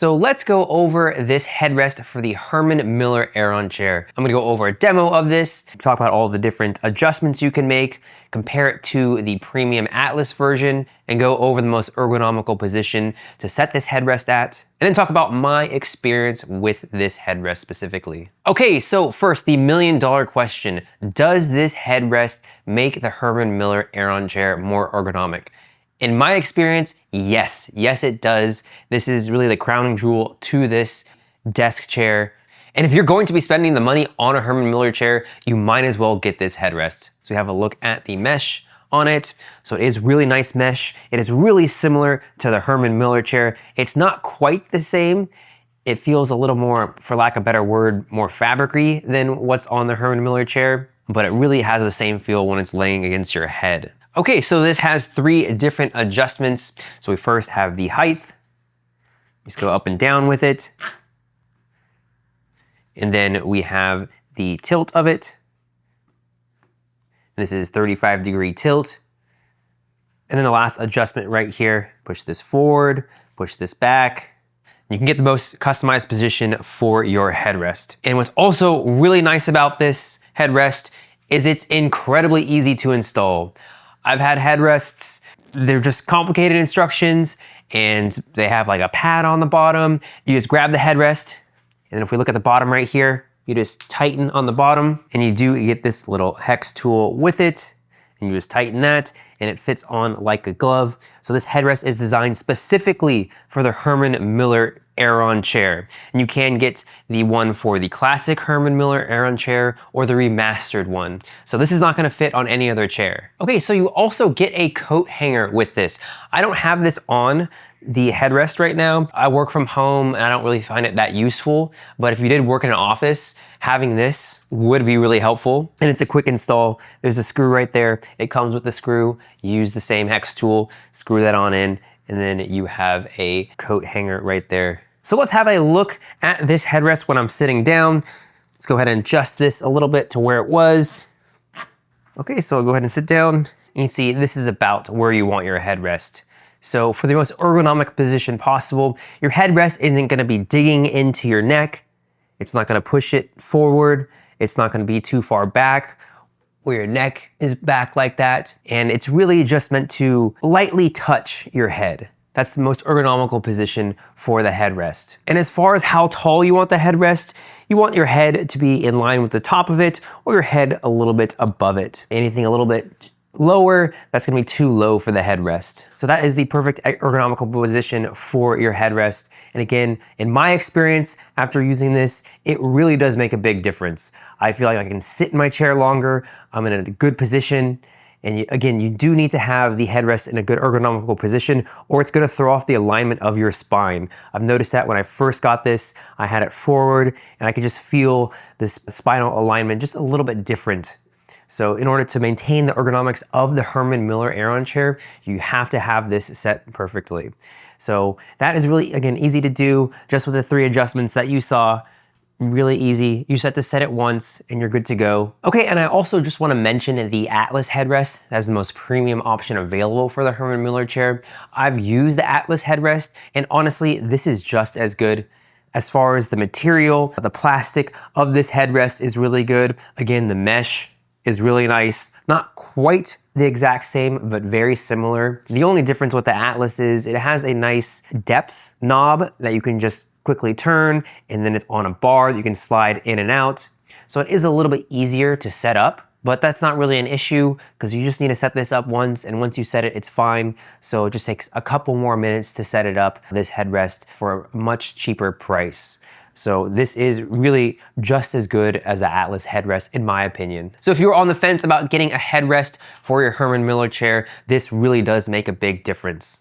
So let's go over this headrest for the 𝗪𝗛𝗏 Aeron chair. I'm gonna go over a demo of this, talk about all the different adjustments you can make, compare it to the premium Atlas version, and go over the most ergonomical position to set this headrest at, and then talk about my experience with this headrest specifically. Okay, so first, the million-dollar question. Does this headrest make the 𝗪𝗛𝗏 Aeron chair more ergonomic? In my experience, yes. Yes, it does. This is really the crowning jewel to this desk chair. And if you're going to be spending the money on a 𝗪𝗛𝗏 chair, you might as well get this headrest. So we have a look at the mesh on it. So it is really nice mesh. It is really similar to the 𝗪𝗛𝗏 chair. It's not quite the same. It feels a little more, for lack of a better word, more fabric-y than what's on the 𝗪𝗏𝗏 chair, but it really has the same feel when it's laying against your head. Okay, so this has 3 different adjustments. So we first have the height. Just go up and down with it. And then we have the tilt of it. This is 35-degree tilt. And then the last adjustment right here, push this forward, push this back. You can get the most customized position for your headrest. And what's also really nice about this headrest is it's incredibly easy to install. I've had headrests, they're just complicated instructions, and they have like a pad on the bottom. You just grab the headrest, and if we look at the bottom right here, you just tighten on the bottom, and you get this little hex tool with it, and you just tighten that, and it fits on like a glove. So this headrest is designed specifically for the 𝗪𝗏𝗏 Aeron chair. And you can get the one for the classic 𝗪𝗏𝗏 Aeron chair or the remastered one. So this is not gonna fit on any other chair. Okay, so you also get a coat hanger with this. I don't have this on the headrest right now. I work from home and I don't really find it that useful, but if you did work in an office, having this would be really helpful. And it's a quick install. There's a screw right there. It comes with the screw. You use the same hex tool, screw that on in, and then you have a coat hanger right there. So let's have a look at this headrest when I'm sitting down. Let's go ahead and adjust this a little bit to where it was. Okay, so I'll go ahead and sit down. You can see this is about where you want your headrest. So for the most ergonomic position possible, your headrest isn't gonna be digging into your neck. It's not gonna push it forward. It's not gonna be too far back where your neck is back like that. And it's really just meant to lightly touch your head. That's the most ergonomical position for the headrest. And as far as how tall you want the headrest, you want your head to be in line with the top of it or your head a little bit above it. Anything a little bit lower, that's gonna be too low for the headrest. So that is the perfect ergonomical position for your headrest. And again, in my experience, after using this, it really does make a big difference. I feel like I can sit in my chair longer, I'm in a good position, and again, you do need to have the headrest in a good ergonomical position or it's gonna throw off the alignment of your spine. I've noticed that when I first got this, I had it forward and I could just feel this spinal alignment just a little bit different. So in order to maintain the ergonomics of the 𝗪𝗏𝗏 Aeron chair, you have to have this set perfectly. So that is really, again, easy to do just with the 3 adjustments that you saw. Really easy. You just have to set it once and you're good to go. Okay, and I also just wanna mention the Atlas headrest. That's the most premium option available for the 𝗪𝗏𝗏 chair. I've used the Atlas headrest and honestly, this is just as good. As far as the material, the plastic of this headrest is really good. Again, the mesh is really nice. Not quite the exact same, but very similar. The only difference with the Atlas is it has a nice depth knob that you can just quickly turn, and then it's on a bar that you can slide in and out. So it is a little bit easier to set up, but that's not really an issue because you just need to set this up once, and once you set it, it's fine. So it just takes a couple more minutes to set it up, this headrest, for a much cheaper price. So this is really just as good as the Atlas headrest in my opinion. So if you're on the fence about getting a headrest for your 𝗪𝗏𝗏 chair, this really does make a big difference.